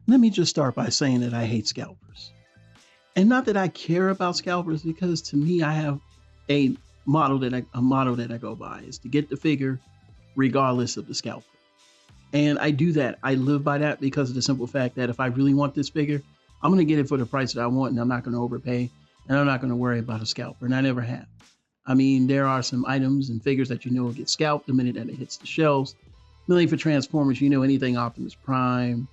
Let me just start by saying that I hate scalpers. And not that I care about scalpers, because to me I have a a motto that I go by is to get the figure regardless of the scalper. And I do that. I live by that because of the simple fact that if I really want this figure, I'm going to get it for the price that I want and I'm not going to overpay and I'm not going to worry about a scalper. And I never have. I mean, there are some items and figures that will get scalped the minute that it hits the shelves. Mainly for Transformers, anything Optimus Prime,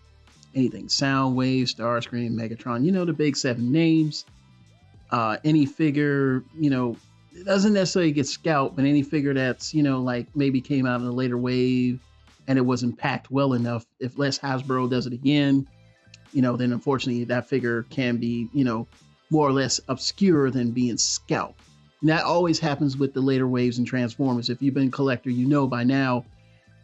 anything Soundwave, Starscream, Megatron, the big seven names. Any figure, it doesn't necessarily get scalped, but any figure that's, like maybe came out in a later wave and it wasn't packed well enough, if Les Hasbro does it again, then unfortunately that figure can be, more or less obscure than being scalped. And that always happens with the later waves and Transformers. If you've been a collector, by now.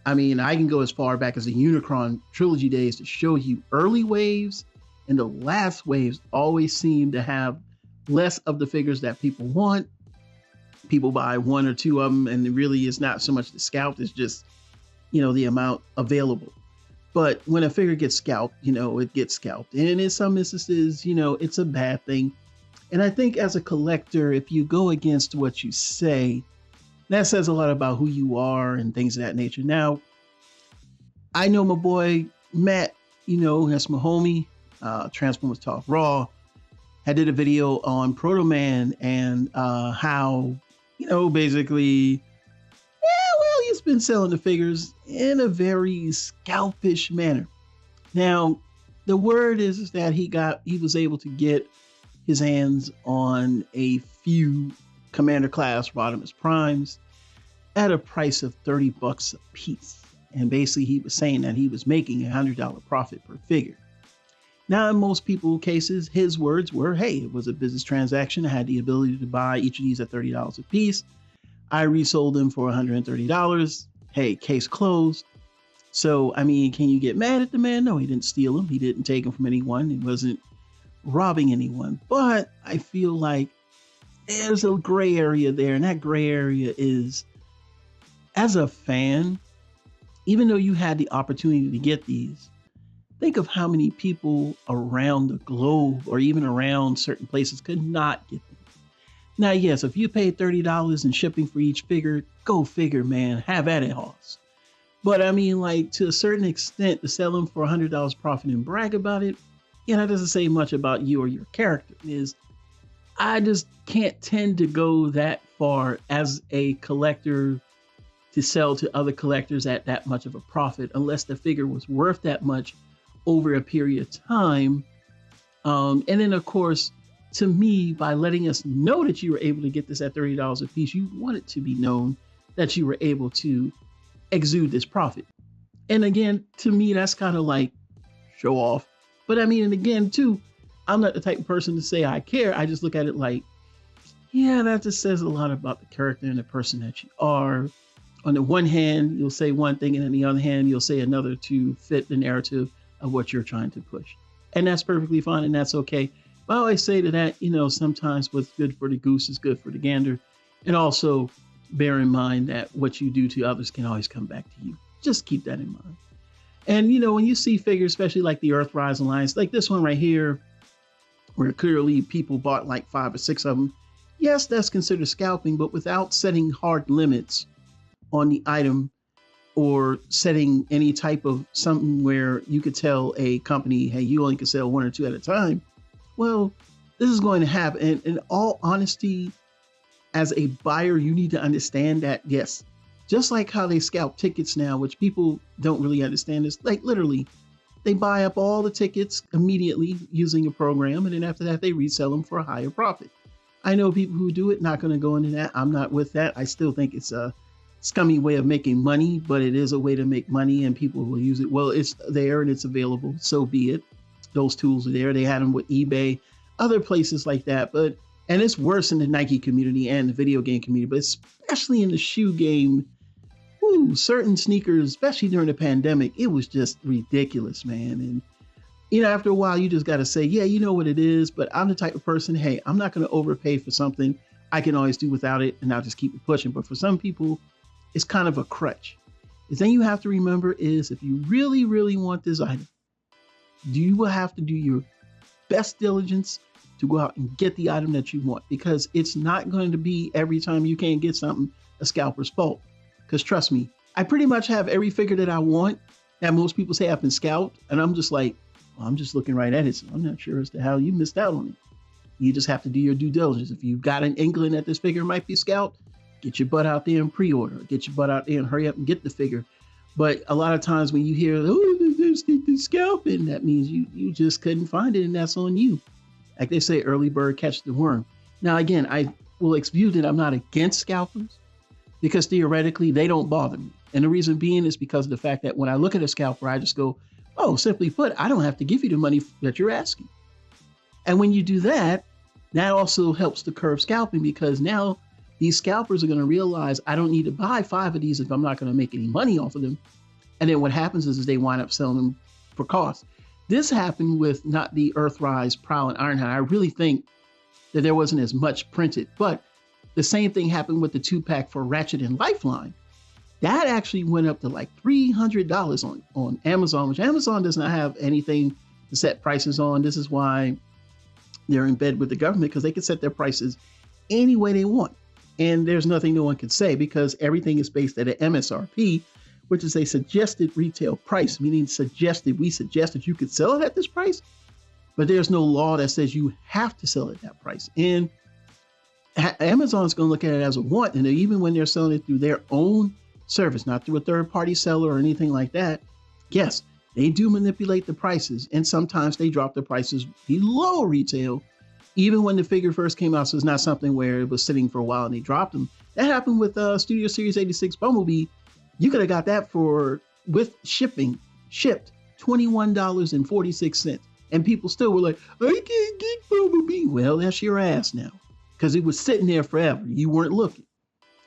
I mean, I can go as far back as the Unicron trilogy days to show you early waves and the last waves always seem to have less of the figures that people want. People buy one or two of them, and it really is not so much the scalp, it's just, the amount available. But when a figure gets scalped, it gets scalped. And in some instances, it's a bad thing. And I think as a collector, if you go against what you say, that says a lot about who you are and things of that nature. Now, I know my boy Matt, that's my homie, Transformers Talk Raw. I did a video on Proto Man and how, basically, he's been selling the figures in a very scalpish manner. Now, the word is that he was able to get his hands on a few Commander class Rodimus Primes at a price of $30 a piece. And basically he was saying that he was making $100 profit per figure. Now, in most people's cases, his words were, hey, it was a business transaction. I had the ability to buy each of these at $30 a piece. I resold them for $130. Hey, case closed. So, I mean, can you get mad at the man? No, he didn't steal them. He didn't take them from anyone. He wasn't robbing anyone. But I feel like there's a gray area there. And that gray area is, as a fan, even though you had the opportunity to get these, think of how many people around the globe or even around certain places could not get them. Now, yes, if you paid $30 in shipping for each figure, go figure, man, have at it, Hoss. But I mean, like, to a certain extent, to sell them for $100 profit and brag about it, that doesn't say much about you or your character. I just can't tend to go that far as a collector to sell to other collectors at that much of a profit, unless the figure was worth that much over a period of time. And then, of course, to me, by letting us know that you were able to get this at $30 a piece, you want it to be known that you were able to exude this profit. And again, to me, that's kind of like show off. But I mean, and again, too, I'm not the type of person to say I care. I just look at it like, yeah, that just says a lot about the character and the person that you are. On the one hand, you'll say one thing, and on the other hand, you'll say another to fit the narrative of what you're trying to push. And that's perfectly fine, and that's okay. But I always say to that, sometimes what's good for the goose is good for the gander. And also bear in mind that what you do to others can always come back to you. Just keep that in mind. And, when you see figures, especially like the Earthrise Alliance, like this one right here, where clearly people bought like 5 or 6 of them, yes, that's considered scalping, but without setting hard limits on the item or setting any type of something where you could tell a company, hey, you only can sell 1 or 2 at a time. Well, this is going to happen. And in all honesty, as a buyer, you need to understand that, yes, just like how they scalp tickets now, which people don't really understand, is like literally they buy up all the tickets immediately using a program. And then after that, they resell them for a higher profit. I know people who do it, not going to go into that. I'm not with that. I still think it's a scummy way of making money, but it is a way to make money and people will use it. Well, it's there and it's available. So be it. Those tools are there. They had them with eBay, other places like that. And it's worse in the Nike community and the video game community, but especially in the shoe game. Certain sneakers, especially during the pandemic, it was just ridiculous, man. And, after a while, you just got to say, yeah, you know what it is. But I'm the type of person, hey, I'm not going to overpay for something. I can always do without it, and I'll just keep it pushing. But for some people, it's kind of a crutch. The thing you have to remember is if you really, really want this item, You will have to do your best diligence to go out and get the item that you want, because it's not going to be every time you can't get something a scalper's fault. Because trust me, I pretty much have every figure that I want that most people say I've been scalped. And I'm just like, well, I'm just looking right at it. So I'm not sure as to how you missed out on it. You just have to do your due diligence. If you've got an inkling that this figure might be scalped, get your butt out there and pre-order. Get your butt out there and hurry up and get the figure. But a lot of times when you hear, oh, there's scalping, that means you just couldn't find it, and that's on you. Like they say, early bird catch the worm. Now, again, I will excuse that I'm not against scalpers, because theoretically they don't bother me. And the reason being is because of the fact that when I look at a scalper, I just go, oh, simply put, I don't have to give you the money that you're asking. And when you do that, that also helps to curb scalping, because now these scalpers are going to realize I don't need to buy 5 of these if I'm not going to make any money off of them. And then what happens is they wind up selling them for cost. This happened with not the Earthrise, Prowl, and Ironhide. I really think that there wasn't as much printed, but the same thing happened with the 2-pack for Ratchet and Lifeline. That actually went up to like $300 on Amazon, which Amazon does not have anything to set prices on. This is why they're in bed with the government, because they can set their prices any way they want. And there's nothing no one can say, because everything is based at an MSRP, which is a suggested retail price, meaning we suggested you could sell it at this price, but there's no law that says you have to sell it at that price. And Amazon's going to look at it as a want. And even when they're selling it through their own service, not through a third-party seller or anything like that, yes, they do manipulate the prices. And sometimes they drop the prices below retail, even when the figure first came out. So it's not something where it was sitting for a while and they dropped them. That happened with Studio Series 86 Bumblebee. You could have got that with shipping, shipped $21.46. And people still were like, I can't get Bumblebee. Well, that's your ass now, because it was sitting there forever. You weren't looking.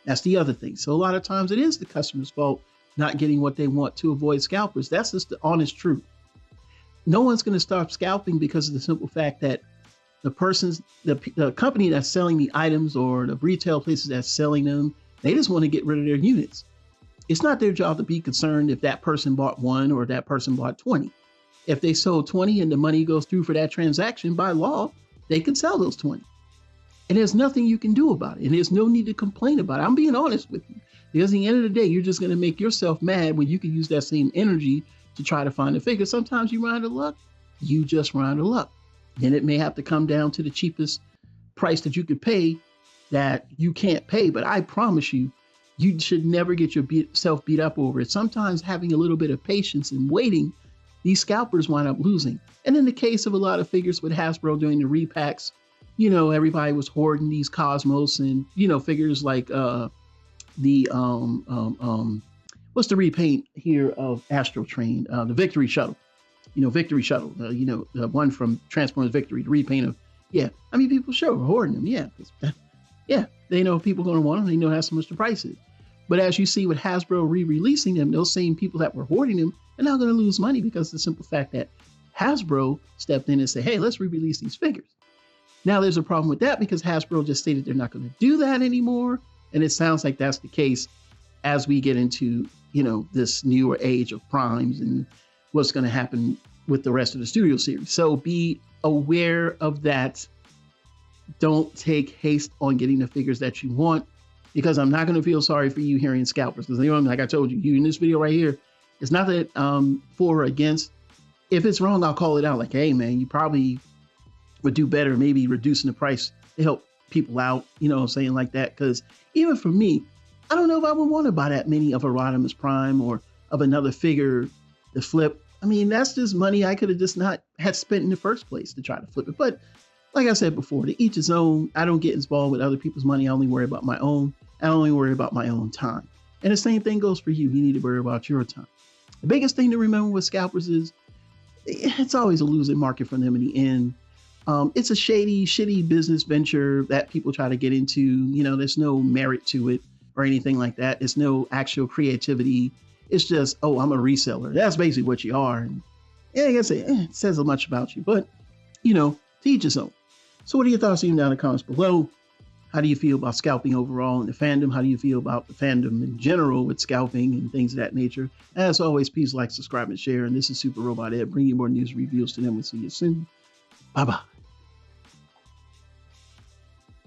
That's the other thing. So a lot of times it is the customer's fault not getting what they want to avoid scalpers. That's just the honest truth. No one's going to stop scalping because of the simple fact that the company that's selling the items, or the retail places that's selling them, they just want to get rid of their units. It's not their job to be concerned if that person bought 1 or that person bought 20. If they sold 20 and the money goes through for that transaction, by law, they can sell those 20. And there's nothing you can do about it. And there's no need to complain about it. I'm being honest with you. Because at the end of the day, you're just going to make yourself mad when you can use that same energy to try to find a figure. Sometimes you run out of luck. You just run out of luck. Then it may have to come down to the cheapest price that you could pay that you can't pay. But I promise you, you should never get yourself beat up over it. Sometimes having a little bit of patience and waiting, these scalpers wind up losing. And in the case of a lot of figures with Hasbro doing the repacks, you know, everybody was hoarding these Cosmos and, you know, figures like what's the repaint here of Astro Train, the Victory Shuttle, Victory Shuttle, the one from Transformers Victory, the repaint of, yeah. I mean, people sure were hoarding them. Yeah. Yeah. They know people are going to want them. They know how much the price is. But as you see with Hasbro re-releasing them, those same people that were hoarding them are now going to lose money because of the simple fact that Hasbro stepped in and said, hey, let's re-release these figures. Now there's a problem with that because Hasbro just stated they're not going to do that anymore. And it sounds like that's the case as we get into, this newer age of primes and what's going to happen with the rest of the Studio Series. So be aware of that. Don't take haste on getting the figures that you want, because I'm not going to feel sorry for you hearing scalpers. Because like I told you in this video right here, it's not that for or against. If it's wrong, I'll call it out. Like, hey man, you probably would do better maybe reducing the price to help people out, saying like that. Because even for me, I don't know if I would want to buy that many of a Rodimus Prime or of another figure to flip. I mean, that's just money I could have just not had spent in the first place to try to flip it. But like I said before, to each his own. I don't get involved with other people's money. I only worry about my own. I only worry about my own time. And the same thing goes for you. You need to worry about your time. The biggest thing to remember with scalpers is it's always a losing market for them in the end. It's a shitty business venture that people try to get into. There's no merit to it or anything like that. There's no actual creativity. It's just, oh, I'm a reseller. That's basically what you are. And yeah, I guess it says much about you, but to each his own. So what are your thoughts? Leave them down in the comments below. How do you feel about scalping overall in the fandom? How do you feel about the fandom in general with scalping and things of that nature? As always, please like, subscribe, and share. And this is Super Robot Ed, bringing you more news reviews to them. We'll see you soon. Bye bye.